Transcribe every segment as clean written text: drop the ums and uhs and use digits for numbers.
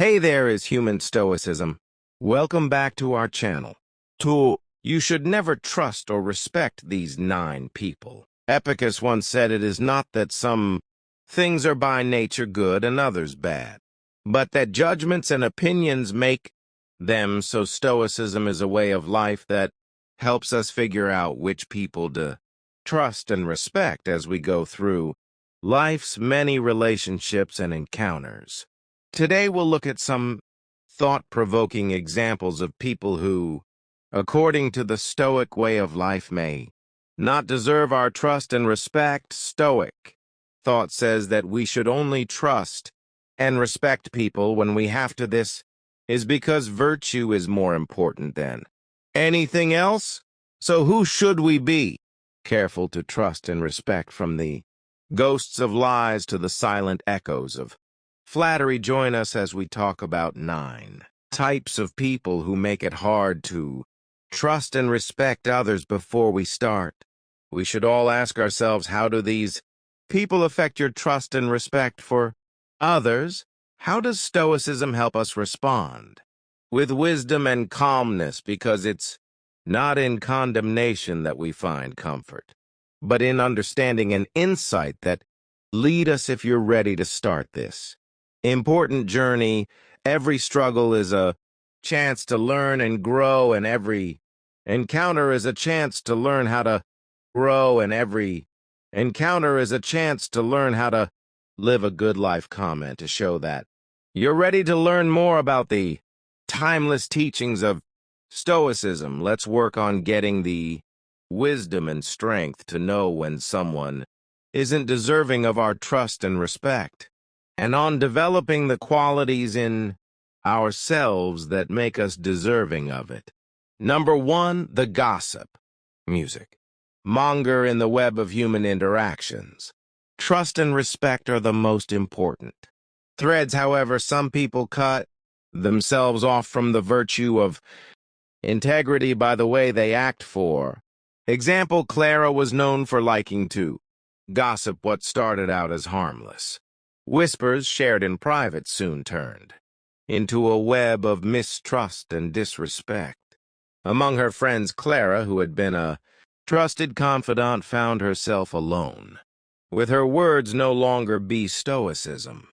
Hey there is human stoicism. Welcome back to our channel. You should never trust or respect these 9 people. Epictetus once said it is not that some things are by nature good and others bad, but that judgments and opinions make them. So stoicism is a way of life that helps us figure out which people to trust and respect as we go through life's many relationships and encounters. Today we'll look at some thought-provoking examples of people who, according to the Stoic way of life, may not deserve our trust and respect. Stoic thought says that we should only trust and respect people when we have to. This is because virtue is more important than anything else. So who should we be? Careful to trust and respect, from the ghosts of lies to the silent echoes of flattery. Join us as we talk about 9 types of people who make it hard to trust and respect others. Before we start, we should all ask ourselves, how do these people affect your trust and respect for others? How does Stoicism help us respond with wisdom and calmness? Because it's not in condemnation that we find comfort, but in understanding and insight that lead us. If you're ready to start this important journey, every struggle is a chance to learn and grow, and every encounter is a chance to learn how to grow, and every encounter is a chance to learn how to live a good life. Comment to show that you're ready to learn more about the timeless teachings of Stoicism. Let's work on getting the wisdom and strength to know when someone isn't deserving of our trust and respect, and on developing the qualities in ourselves that make us deserving of it. Number 1, the gossip monger in the web of human interactions. Trust and respect are the most important threads. However, some people cut themselves off from the virtue of integrity by the way they act. For example, Clara was known for liking to gossip. What started out as harmless whispers shared in private soon turned into a web of mistrust and disrespect. Among her friends, Clara, who had been a trusted confidant, found herself alone with her words. No longer be. Stoicism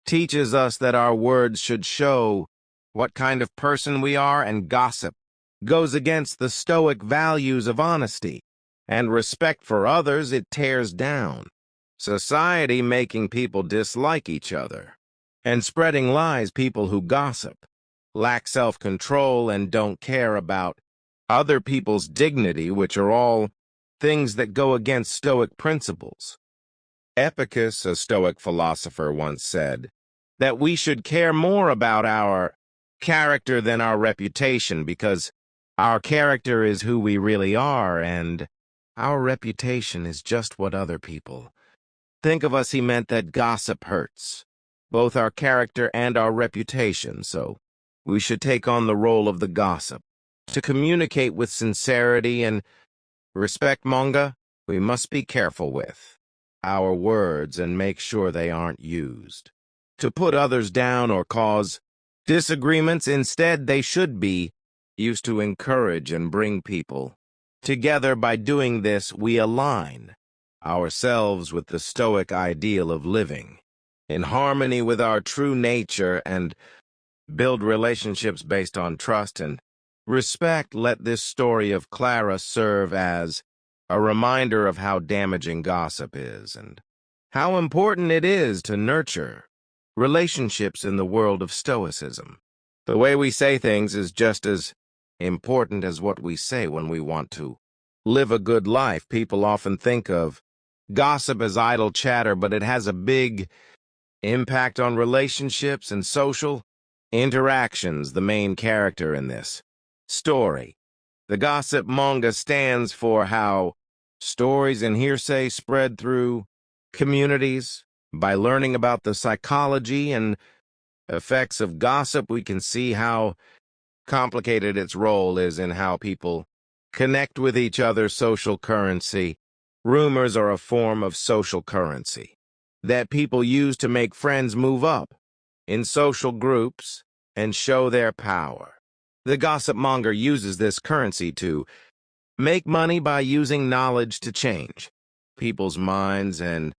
teaches us that our words should show what kind of person we are, and gossip goes against the Stoic values of honesty and respect for others. It tears down society, making people dislike each other and spreading lies. People who gossip lack self-control and don't care about other people's dignity, which are all things that go against Stoic principles. Epictetus, a Stoic philosopher, once said that we should care more about our character than our reputation, because our character is who we really are, and our reputation is just what other people think of us. He meant that gossip hurts both our character and our reputation, so we should take on the role of the gossip. To communicate with sincerity and respect, we must be careful with our words and make sure they aren't used to put others down or cause disagreements. Instead, they should be used to encourage and bring people together. By doing this, we align ourselves with the Stoic ideal of living in harmony with our true nature and build relationships based on trust and respect. Let this story of Clara serve as a reminder of how damaging gossip is and how important it is to nurture relationships in the world of Stoicism. The way we say things is just as important as what we say when we want to live a good life. People often think of gossip as idle chatter, but it has a big impact on relationships and social interactions. The main character in this story, the gossip monger, stands for how stories and hearsay spread through communities. By learning about the psychology and effects of gossip, we can see how complicated its role is in how people connect with each other. Social currency. Rumors are a form of social currency that people use to make friends move up in social groups and show their power. The gossip monger uses this currency to make money by using knowledge to change people's minds and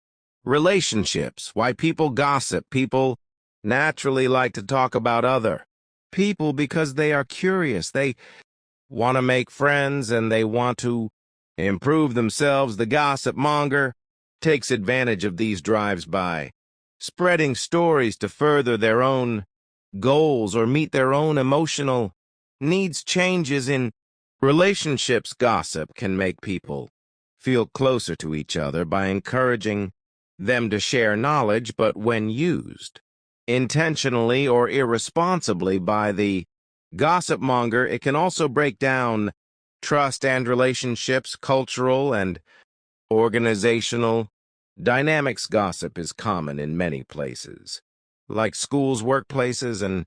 relationships. Why people gossip. People naturally like to talk about other people because they are curious. They want to make friends and they want to improve themselves. The gossip monger takes advantage of these drives by spreading stories to further their own goals or meet their own emotional needs. Changes in relationships. Gossip can make people feel closer to each other by encouraging them to share knowledge, but when used intentionally or irresponsibly by the gossip monger, it can also break down trust and relationships. Cultural and organizational dynamics. Gossip is common in many places, like schools, workplaces, and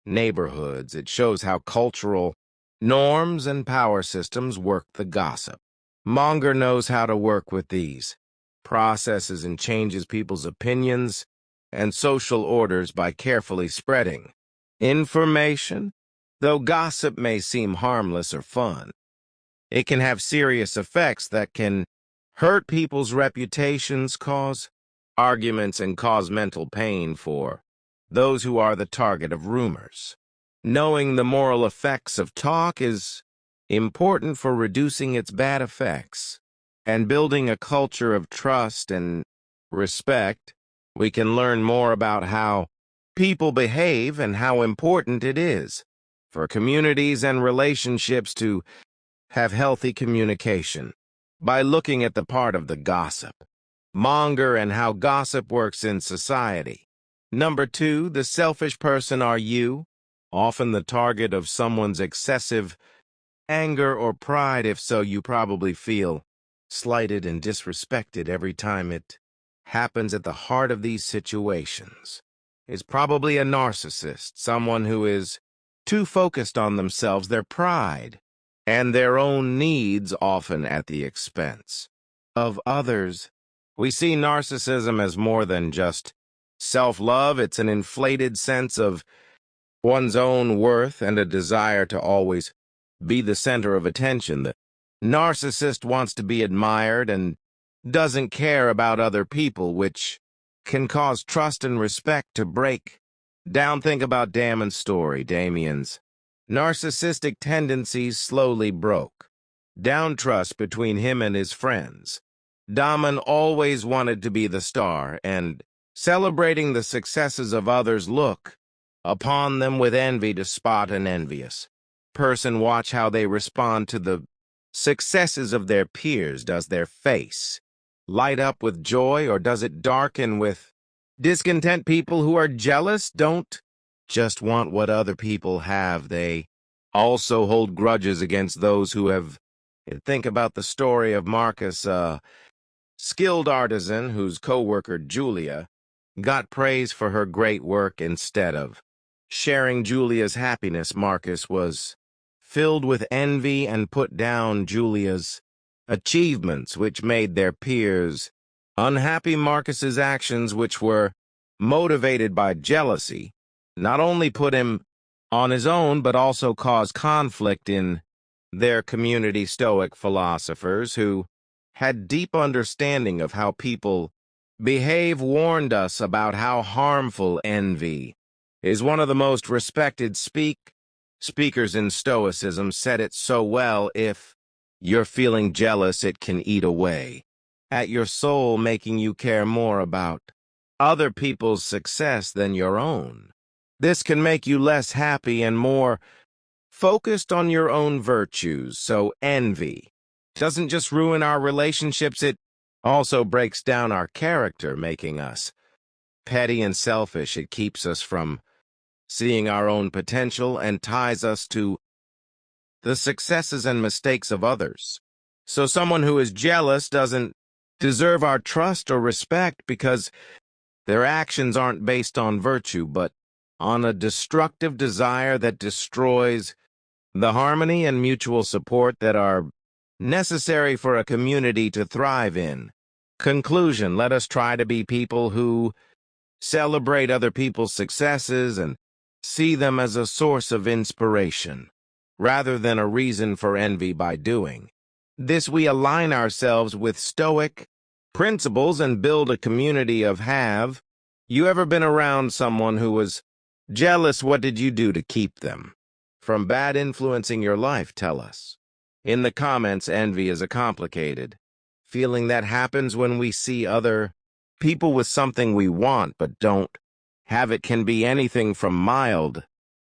neighborhoods. It shows how cultural norms and power systems work. The gossip monger knows how to work with these processes and changes people's opinions and social orders by carefully spreading information. Though gossip may seem harmless or fun, it can have serious effects that can hurt people's reputations, cause arguments, and cause mental pain for those who are the target of rumors. Knowing the moral effects of talk is important for reducing its bad effects and building a culture of trust and respect. We can learn more about how people behave and how important it is for communities and relationships to have healthy communication by looking at the part of the gossip monger and how gossip works in society. Number 2, the selfish person. Are you often the target of someone's excessive anger or pride? If so, you probably feel slighted and disrespected every time it happens. At the heart of these situations is probably a narcissist, someone who is too focused on themselves, their pride, and their own needs, often at the expense of others. We see narcissism as more than just self-love. It's an inflated sense of one's own worth and a desire to always be the center of attention. The narcissist wants to be admired and doesn't care about other people, which can cause trust and respect to break down. Think about Damon's story. Damien's narcissistic tendencies slowly broke down trust between him and his friends. Damon always wanted to be the star, and celebrating the successes of others, look upon them with envy. To spot an envious person, watch how they respond to the successes of their peers. Does their face light up with joy, or does it darken with discontent? People who are jealous don't just want what other people have. They also hold grudges against those who have. Think about the story of Marcus, a skilled artisan whose co-worker Julia got praise for her great work. Instead of sharing Julia's happiness, Marcus was filled with envy and put down Julia's achievements, which made their peers unhappy. Marcus's actions, which were motivated by jealousy, not only put him on his own, but also caused conflict in their community. Stoic philosophers who had deep understanding of how people behave warned us about how harmful envy is. One of the most respected speakers in Stoicism said it so well: if you're feeling jealous, it can eat away at your soul, making you care more about other people's success than your own. This can make you less happy and more focused on your own virtues. So envy doesn't just ruin our relationships, it also breaks down our character, making us petty and selfish. It keeps us from seeing our own potential and ties us to the successes and mistakes of others. So someone who is jealous doesn't deserve our trust or respect because their actions aren't based on virtue, but on a destructive desire that destroys the harmony and mutual support that are necessary for a community to thrive in. Conclusion: let us try to be people who celebrate other people's successes, and see them as a source of inspiration, rather than a reason for envy by doing this. We align ourselves with Stoic principles and build a community of have. You ever been around someone who was jealous? What did you do to keep them from bad influencing your life? Tell us. In the comments. Envy is a complicated feeling that happens when we see other people with something we want but don't have. It can be anything from mild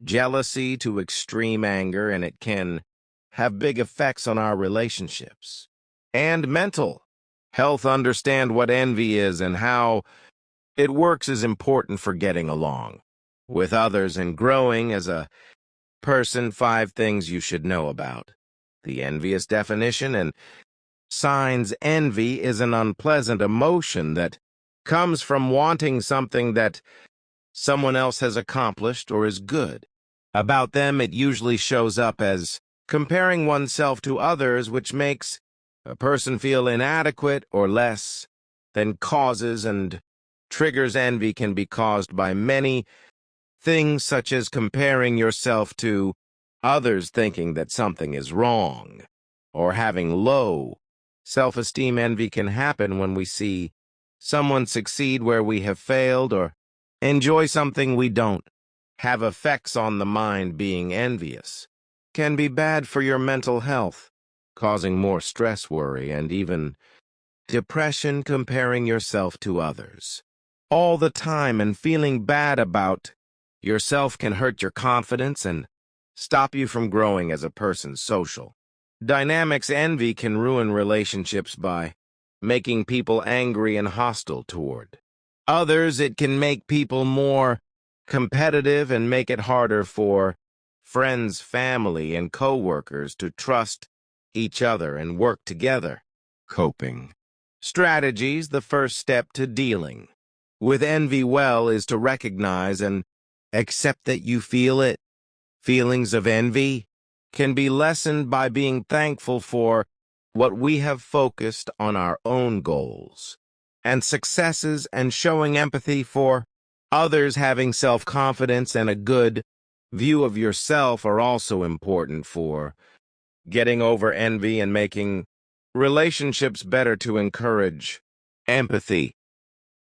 jealousy to extreme anger, and it can have big effects on our relationships and mental health. Understand what envy is and how it works is important for getting along with others and growing as a person. 5 things you should know about the envious definition and signs. Envy is an unpleasant emotion that comes from wanting something that someone else has accomplished or is good about them. It usually shows up as comparing oneself to others, which makes a person feel inadequate or less than. Causes and triggers. Envy can be caused by many things, such as comparing yourself to others, thinking that something is wrong, or having low self-esteem. Envy can happen when we see someone succeed where we have failed, or enjoy something we don't. Have effects on the mind. Being envious can be bad for your mental health, causing more stress, worry, and even depression. Comparing yourself to others all the time and feeling bad about yourself can hurt your confidence and stop you from growing as a person. Social dynamics. Envy can ruin relationships by making people angry and hostile toward others. It can make people more competitive and make it harder for friends, family, and co-workers to trust each other and work together. Coping strategies. The first step to dealing with envy well is to recognize and accept that you feel it. Feelings of envy can be lessened by being thankful for what we have, focused on our own goals and successes, and showing empathy for others. Having self-confidence and a good view of yourself are also important for getting over envy and making relationships better. To encourage empathy,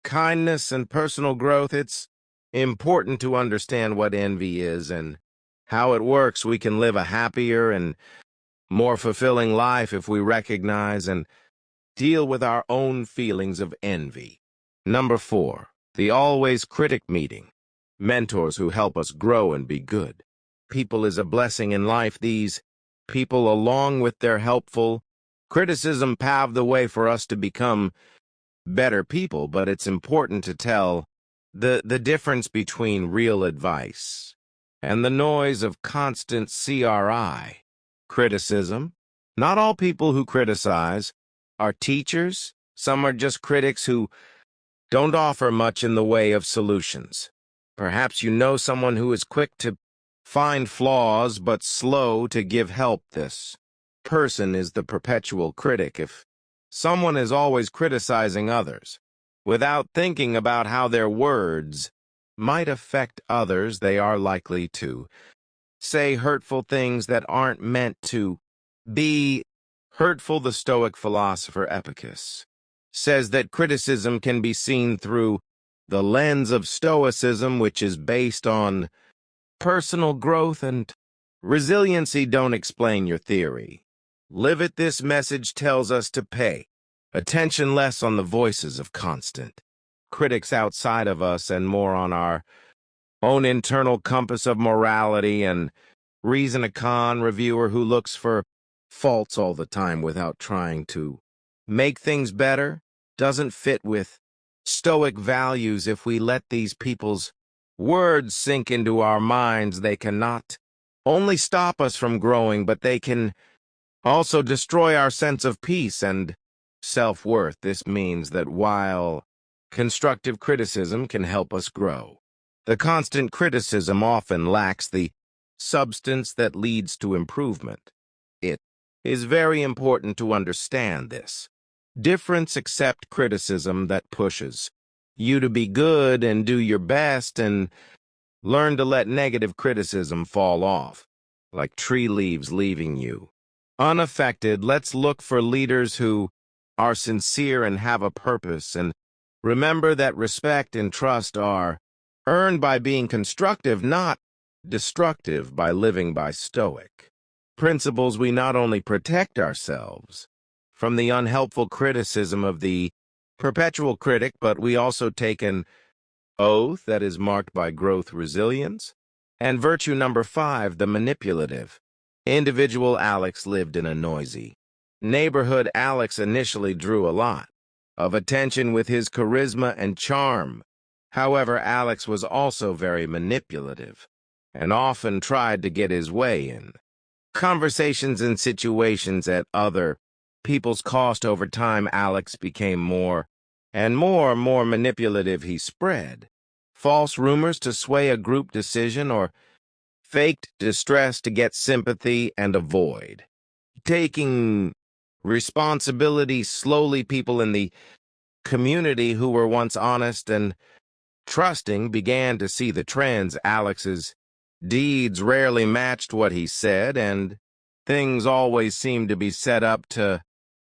kindness, and personal growth, it's important to understand what envy is and how it works. We can live a happier and more fulfilling life if we recognize and deal with our own feelings of envy. Number 4, the always critic meeting. Mentors who help us grow and be good people is a blessing in life. These people, along with their helpful criticism, pave the way for us to become better people. But it's important to tell the difference between real advice and the noise of constant criticism. Not all people who criticize are teachers. Some are just critics who don't offer much in the way of solutions. Perhaps you know someone who is quick to find flaws but slow to give help. This person is the perpetual critic. If someone is always criticizing others without thinking about how their words might affect others, they are likely to say hurtful things that aren't meant to be hurtful. The Stoic philosopher Epictetus says that criticism can be seen through the lens of Stoicism, which is based on personal growth and resiliency. Don't explain your theory, live it. This message tells us to pay attention less on the voices of constant critics outside of us and more on our own internal compass of morality and reason. A reviewer who looks for faults all the time without trying to make things better doesn't fit with Stoic values. If we let these people's words sink into our minds, they can not only stop us from growing, but they can also destroy our sense of peace and self-worth. This means that while constructive criticism can help us grow, the constant criticism often lacks the substance that leads to improvement. It is very important to understand this difference. Accept criticism that pushes you to be good and do your best, and learn to let negative criticism fall off, like tree leaves leaving you. Unaffected, let's look for leaders who are sincere and have a purpose, and remember that respect and trust are earned by being constructive, not destructive, by living by Stoic principles. We not only protect ourselves from the unhelpful criticism of the perpetual critic, but we also take an oath that is marked by growth, resilience, and virtue. Number 5, the manipulative individual. Alex lived in a noisy neighborhood. Alex initially drew a lot of attention with his charisma and charm. However, Alex was also very manipulative and often tried to get his way in conversations and situations at other people's cost. Over time, Alex became more and more manipulative. He spread false rumors to sway a group decision or faked distress to get sympathy and avoid taking responsibility. Slowly, people in the community who were once honest and trusting began to see the trends. Alex's deeds rarely matched what he said, and things always seemed to be set up to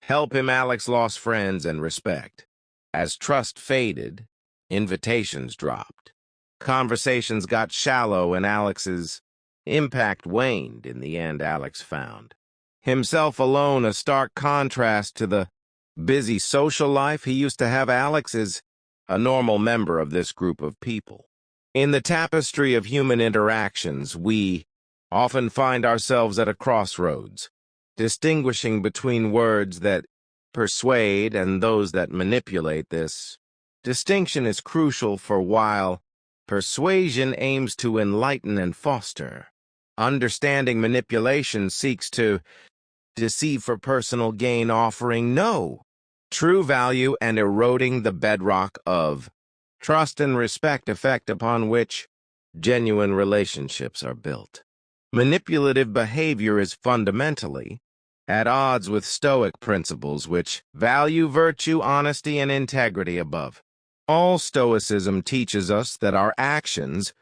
help him. Alex lost friends and respect. As trust faded, invitations dropped. Conversations got shallow, and Alex's impact waned. In the end, Alex found himself alone, a stark contrast to the busy social life he used to have. Alex is a normal member of this group of people. In the tapestry of human interactions, we often find ourselves at a crossroads, distinguishing between words that persuade and those that manipulate. This distinction is crucial, for while persuasion aims to enlighten and foster understanding, manipulation seeks to deceive for personal gain, offering no true value and eroding the bedrock of trust and respect, effect upon which genuine relationships are built. Manipulative behavior is fundamentally at odds with Stoic principles, which value virtue, honesty, and integrity above all. Stoicism teaches us that our actions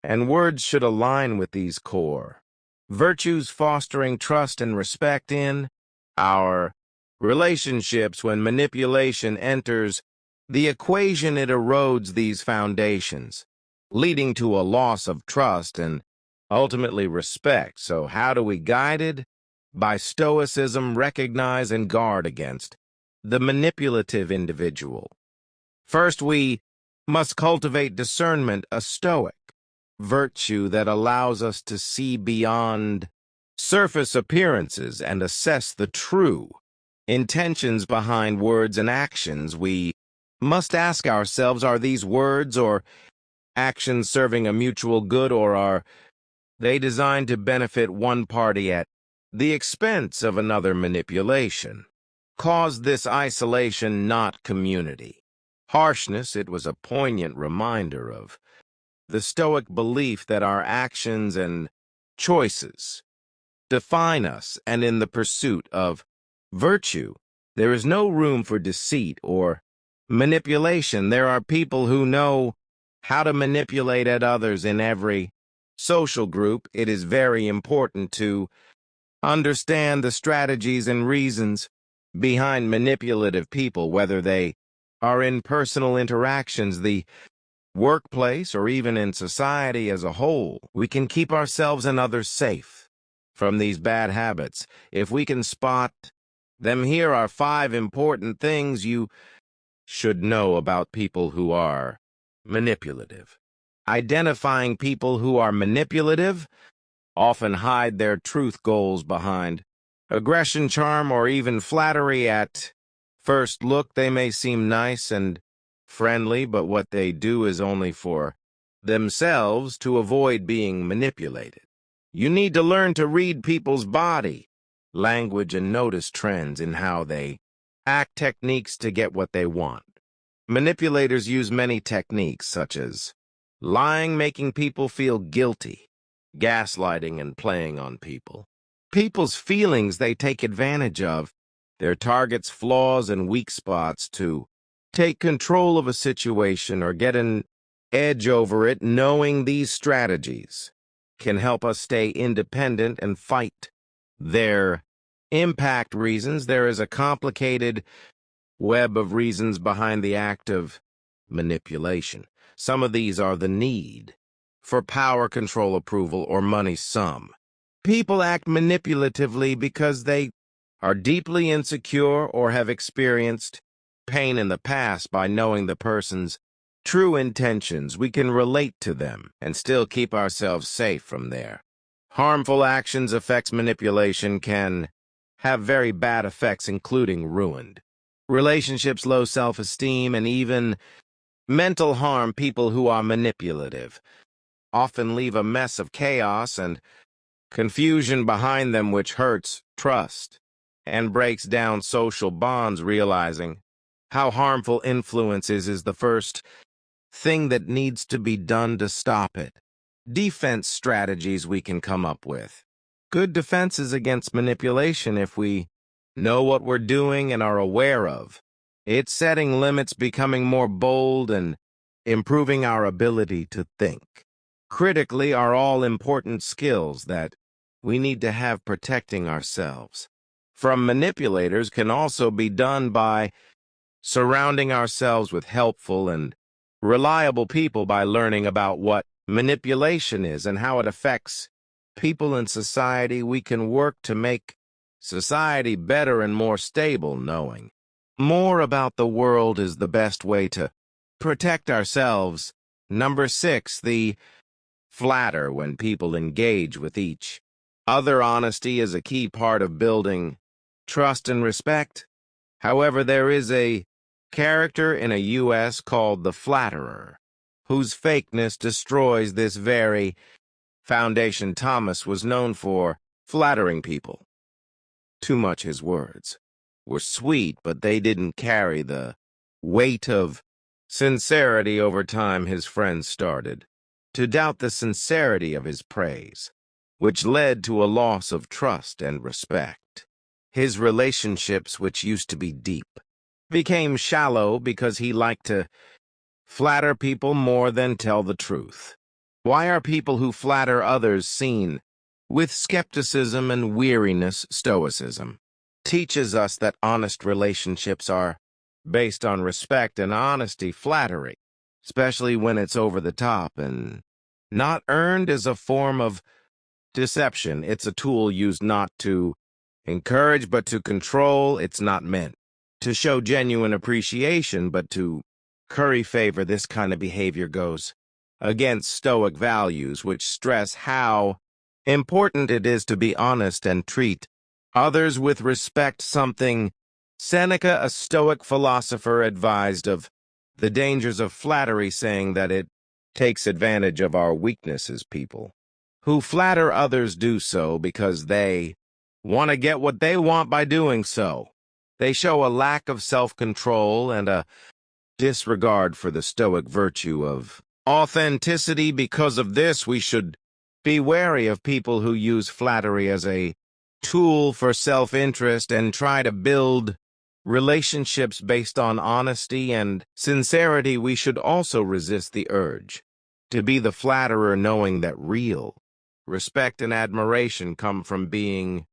and words should align with these core virtues, fostering trust and respect in our relationships. When manipulation enters the equation, it erodes these foundations, leading to a loss of trust and ultimately respect. So how do we, guided by Stoicism, recognize and guard against the manipulative individual? First, we must cultivate discernment, a Stoic virtue that allows us to see beyond surface appearances and assess the true intentions behind words and actions. We must ask ourselves, are these words or actions serving a mutual good, or are they designed to benefit one party at the expense of another? Manipulation caused this isolation, not community. Harshness, it was a poignant reminder of the Stoic belief that our actions and choices define us, and in the pursuit of virtue, there is no room for deceit or manipulation. There are people who know how to manipulate at others. In every social group, it is very important to understand the strategies and reasons behind manipulative people, whether they are in personal interactions, the workplace, or even in society as a whole. We can keep ourselves and others safe from these bad habits if we can spot them. Here are 5 important things you should know about people who are manipulative. Identifying people who are manipulative often hide their truth goals behind aggression, charm, or even flattery. At first look, they may seem nice and friendly, but what they do is only for themselves, to avoid being manipulated. You need to learn to read people's body language and notice trends in how they act, techniques to get what they want. Manipulators use many techniques, such as lying, making people feel guilty, gaslighting, and playing on people's feelings. They take advantage of their targets' flaws and weak spots to take control of a situation or get an edge over it. Knowing these strategies can help us stay independent and fight their impact. Reasons. There is a complicated web of reasons behind the act of manipulation. Some of these are the need for power, control, approval, or money. Some people act manipulatively because they are deeply insecure or have experienced pain in the past. By knowing the person's true intentions, we can relate to them and still keep ourselves safe from their harmful actions. Effects. Manipulation can have very bad effects, including ruined relationships, low self-esteem, and even mental harm. People who are manipulative often leave a mess of chaos and confusion behind them, which hurts trust and breaks down social bonds. Realizing how harmful influence is the first thing that needs to be done to stop it. Defense strategies we can come up with. Good defenses against manipulation. If we know what we're doing and are aware of it's setting limits, becoming more bold, and improving our ability to think critically are all important skills that we need to have. Protecting ourselves from manipulators can also be done by surrounding ourselves with helpful and reliable people. By learning about what manipulation is and how it affects people in society, we can work to make society better and more stable. Knowing more about the world is the best way to protect ourselves. Number 6, the flatter when people engage with each other. Honesty is a key part of building trust and respect. However, there is a character in a U.S. called the flatterer, whose fakeness destroys this very foundation. Thomas was known for flattering people too much. His words were sweet, but they didn't carry the weight of sincerity. Over time, his friends started to doubt the sincerity of his praise, which led to a loss of trust and respect. His relationships, which used to be deep, became shallow because he liked to flatter people more than tell the truth. Why are people who flatter others seen with skepticism and weariness? Stoicism teaches us that honest relationships are based on respect and honesty. Flattery, especially when it's over the top and not earned, is a form of deception. It's a tool used not to encourage but to control. It's not meant to show genuine appreciation but to curry favor. This kind of behavior goes against Stoic values, which stress how important it is to be honest and treat others with respect. Something Seneca, a Stoic philosopher, advised of the dangers of flattery, saying that it takes advantage of our weaknesses. People who flatter others do so because they want to get what they want. By doing so, they show a lack of self-control and a disregard for the Stoic virtue of authenticity. Because of this, we should be wary of people who use flattery as a tool for self-interest and try to build relationships based on honesty and sincerity. We should also resist the urge to be the flatterer, knowing that real respect and admiration come from being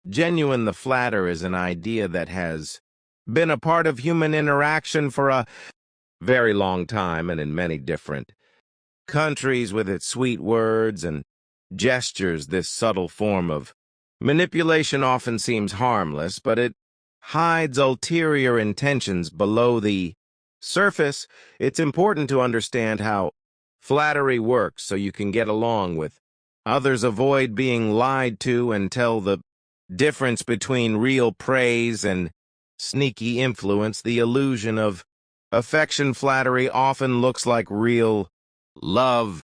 genuine. The flatter is an idea that has been a part of human interaction for a very long time and in many different countries. With its sweet words and gestures, this subtle form of manipulation often seems harmless, but it hides ulterior intentions below the surface. It's important to understand how flattery works so you can get along with others, avoid being lied to, and tell the difference between real praise and sneaky influence. The illusion of affection. Flattery often looks like real love